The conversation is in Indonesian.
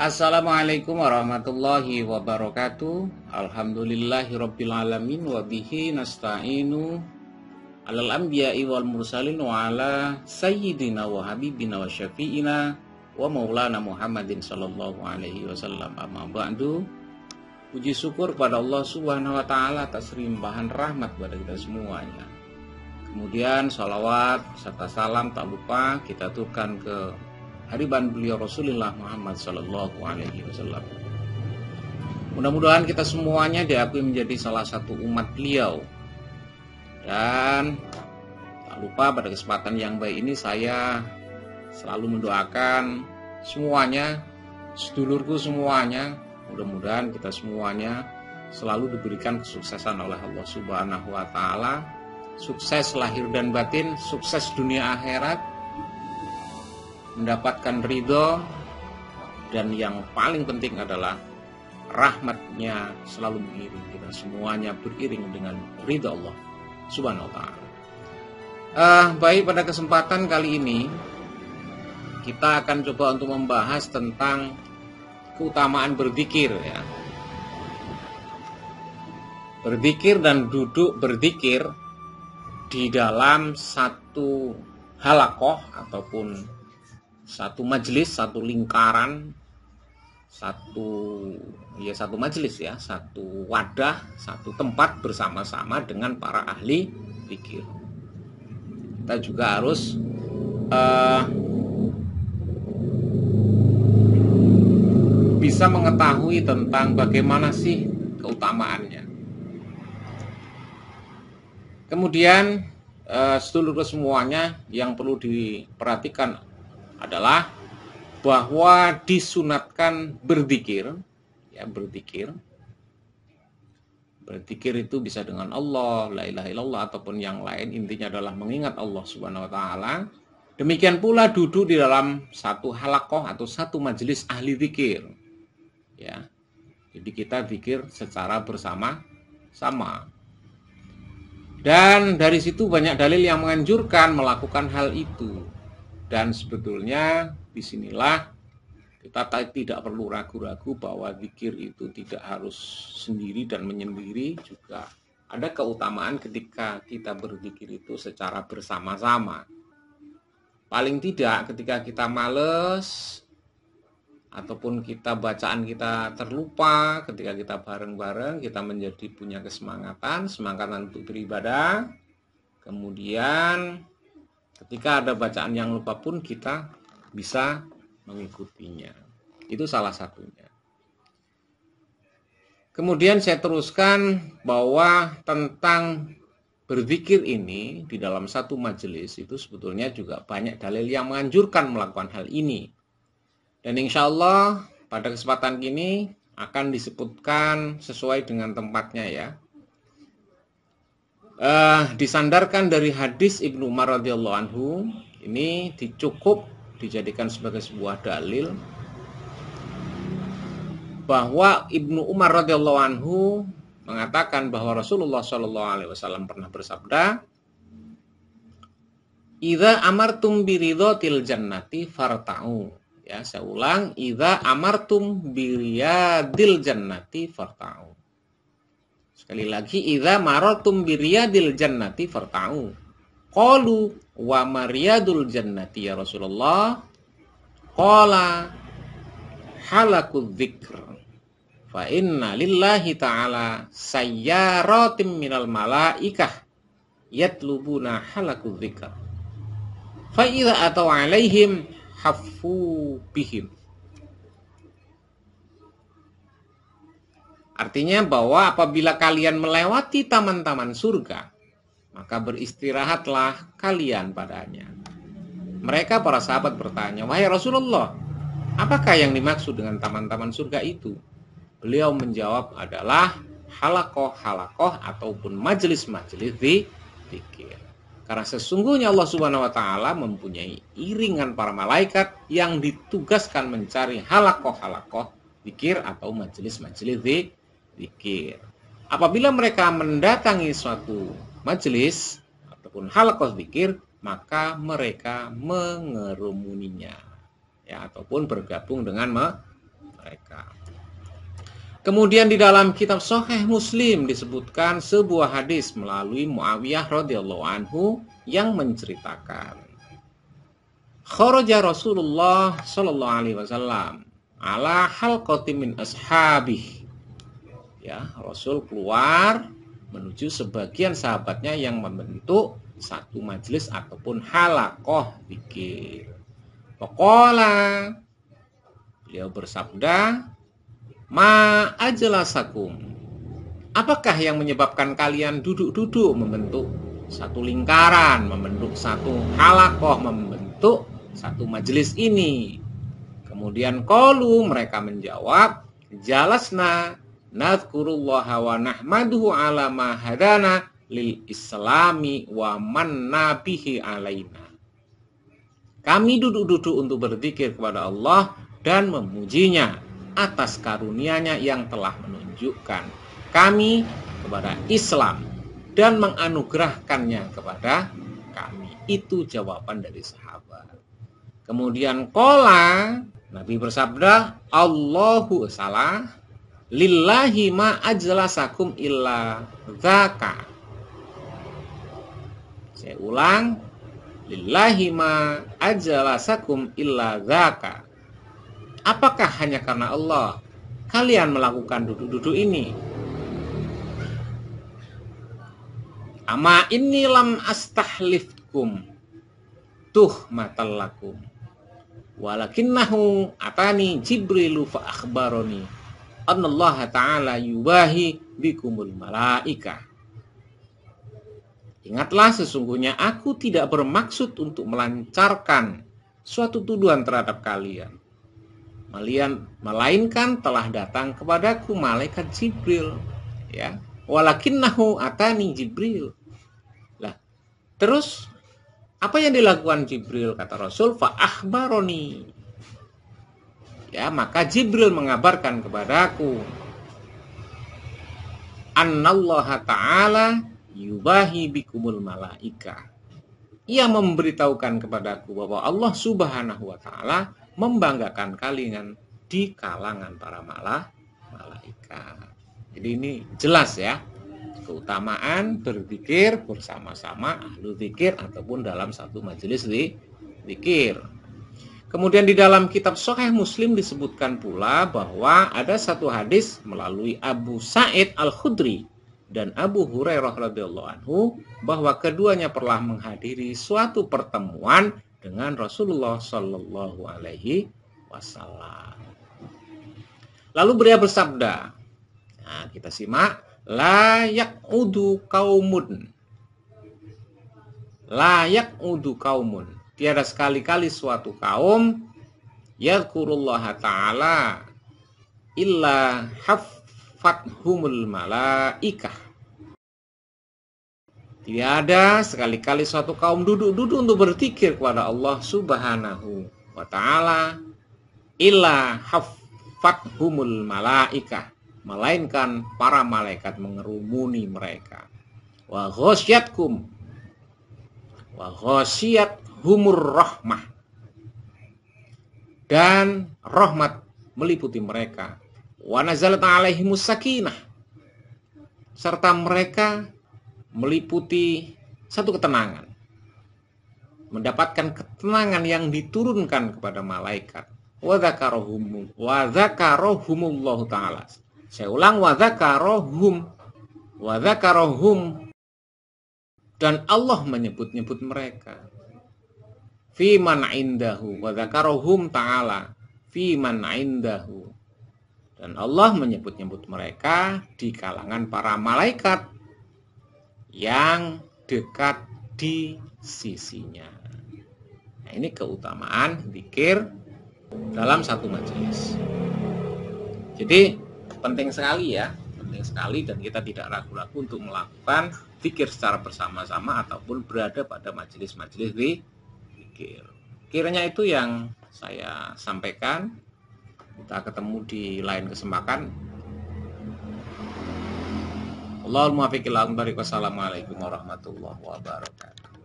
Assalamualaikum warahmatullahi wabarakatuh. Alhamdulillahirabbil alamin wa bihi nasta'inu alal anbiya'i wal mursalin wa ala sayyidina wa habibina wa syafi'ina wa maulana Muhammadin sallallahu alaihi wasallam. Amma ba'du. Puji syukur kepada Allah Subhanahu wa taala atas limpahan rahmat kepada kita semuanya. Kemudian salawat serta salam tak lupa kita aturkan ke hariban beliau Rasulullah Muhammad sallallahu alaihi wasallam. Mudah-mudahan kita semuanya diakui menjadi salah satu umat beliau. Dan tak lupa pada kesempatan yang baik ini saya selalu mendoakan semuanya, sedulurku semuanya, mudah-mudahan kita semuanya selalu diberikan kesuksesan oleh Allah Subhanahu wa taala, sukses lahir dan batin, sukses dunia akhirat, mendapatkan ridho, dan yang paling penting adalah rahmatnya selalu mengiring kita semuanya, beriring dengan ridho Allah Subhanahu wa ta'ala. Baik, pada kesempatan kali ini kita akan coba untuk membahas tentang keutamaan berzikir ya. Berzikir dan duduk berzikir di dalam satu halakoh ataupun satu majelis, satu lingkaran, satu majelis ya, satu wadah, satu tempat bersama-sama dengan para ahli zikir. Kita juga harus bisa mengetahui tentang bagaimana sih keutamaannya. Kemudian seluruh semuanya yang perlu diperhatikan adalah bahwa disunatkan berzikir ya, berzikir itu bisa dengan Allah, la ilaha illallah ataupun yang lain, intinya adalah mengingat Allah Subhanahu wa taala. Demikian pula duduk di dalam satu halakoh atau satu majelis ahli zikir ya. Jadi kita zikir secara bersama-sama. Dan dari situ banyak dalil yang menganjurkan melakukan hal itu. Dan sebetulnya disinilah kita tidak perlu ragu-ragu bahwa zikir itu tidak harus sendiri dan menyendiri, juga ada keutamaan ketika kita berzikir itu secara bersama-sama. Paling tidak ketika kita males ataupun kita bacaan kita terlupa, ketika kita bareng-bareng kita menjadi punya semangat untuk beribadah. Kemudian ketika ada bacaan yang lupa pun kita bisa mengikutinya. Itu salah satunya. Kemudian saya teruskan bahwa tentang berzikir ini di dalam satu majelis itu sebetulnya juga banyak dalil yang menganjurkan melakukan hal ini. Dan insya Allah pada kesempatan ini akan disebutkan sesuai dengan tempatnya ya. Disandarkan dari hadis Ibnu Umar radhiyallahu anhu, ini cukup dijadikan sebagai sebuah dalil bahwa Ibnu Umar radhiyallahu anhu mengatakan bahwa Rasulullah shallallahu alaihi wasallam pernah bersabda, "Idza amartum biridhatil jannati farta'u." Ya, saya ulang, "Idza amartum biriyadil jannati farta'u." Sekali lagi, idza marartum biriyadil jannati farta'u. Qalu wa mariyadul jannati ya Rasulullah? Qala halakudz dzikr. Fa inna lillahi ta'ala sayyaratim minal malaikah yatlubuna halakudz dzikr. Fa idza ataw alaihim haffu bihim. Artinya bahwa apabila kalian melewati taman-taman surga, maka beristirahatlah kalian padanya. Mereka para sahabat bertanya, "Wahai Rasulullah, apakah yang dimaksud dengan taman-taman surga itu?" Beliau menjawab adalah halakoh-halakoh ataupun majelis-majelis zikir. Karena sesungguhnya Allah Subhanahu wa taala mempunyai iringan para malaikat yang ditugaskan mencari halakoh-halakoh zikir atau majelis-majelis zikir. Apabila mereka mendatangi suatu majelis ataupun halaqah zikir, maka mereka mengerumuninya ya, ataupun bergabung dengan mereka. Kemudian di dalam kitab Sahih Muslim disebutkan sebuah hadis melalui Muawiyah radhiyallahu anhu yang menceritakan, kharaja Rasulullah sallallahu alaihi wasallam ala halqatin min ashabih. Ya, Rasul keluar menuju sebagian sahabatnya yang membentuk satu majelis ataupun halaqah zikir. Faqala, beliau bersabda, ma ajlasakum, apakah yang menyebabkan kalian duduk-duduk membentuk satu lingkaran, membentuk satu halaqah, membentuk satu majelis ini? Kemudian qalu, mereka menjawab, jalasna nadhkurullaha wa nahmaduhu ala ma hadana lil islami wa manna bihi alaina. Kami duduk-duduk untuk berzikir kepada Allah dan memujinya atas karunia-Nya yang telah menunjukkan kami kepada Islam dan menganugerahkannya kepada kami. Itu jawaban dari sahabat. Kemudian qala, Nabi bersabda, Allahu salah, lillahi ma ajlasakum illa dzaka. Saya ulang, lillahi ma ajlasakum illa dzaka. Apakah hanya karena Allah kalian melakukan duduk-duduk ini? Ama inni lam astahlifkum tuhmatallakum walakinnahu atani Jibrilu fa akhbaroni annallaha ta'ala yubahi bikumul malaika. Ingatlah, sesungguhnya aku tidak bermaksud untuk melancarkan suatu tuduhan terhadap kalian, melainkan telah datang kepadaku malaikat Jibril, ya. Walakinnahu atani Jibril. Lah, terus apa yang dilakukan Jibril? Kata Rasul, fa akhbaroni. Ya, maka Jibril mengabarkan kepadaku, annallaha ta'ala yubahi bikumul malaika. Ia memberitahukan kepadaku bahwa Allah Subhanahu wa ta'ala membanggakan kalian di kalangan para malaikat. Jadi ini jelas ya, keutamaan berzikir bersama-sama ahlu zikir ataupun dalam satu majelis zikir. Kemudian di dalam kitab Sahih Muslim disebutkan pula bahwa ada satu hadis melalui Abu Sa'id Al-Khudri dan Abu Hurairah radhiyallahu anhu bahwa keduanya pernah menghadiri suatu pertemuan dengan Rasulullah Shallallahu Alaihi Wasallam. Lalu beliau bersabda, nah kita simak, layak udu kaumun, tiada sekali-kali suatu kaum yadhkurullaha ta'ala illa haffathumul malaikah. Tidak ada sekali-kali suatu kaum duduk-duduk untuk berzikir kepada Allah Subhanahu wa ta'ala illa haffathumul malaikah, melainkan para malaikat mengerumuni mereka. Wa ghasyiyatuhumur rahmah, dan rahmat meliputi mereka. Wa nazalat alaihimus sakinah, serta mereka meliputi satu ketenangan, mendapatkan ketenangan yang diturunkan kepada malaikat. Wa dzakarahumullahu ta'ala. Saya ulang, wa dzakarahum, dan Allah menyebut-nyebut mereka. Fi man indahu, wa dzakarahum ta'ala fi man indahu, dan Allah menyebut-nyebut mereka di kalangan para malaikat yang dekat di sisinya. Nah, ini keutamaan zikir dalam satu majelis. Jadi penting sekali ya, penting sekali, dan kita tidak ragu-ragu untuk melakukan zikir secara bersama-sama ataupun berada pada majelis-majelis zikir. Kiranya itu yang saya sampaikan. Kita ketemu di lain kesempatan. Allahumma fiqil. Assalamualaikum warahmatullahi wabarakatuh.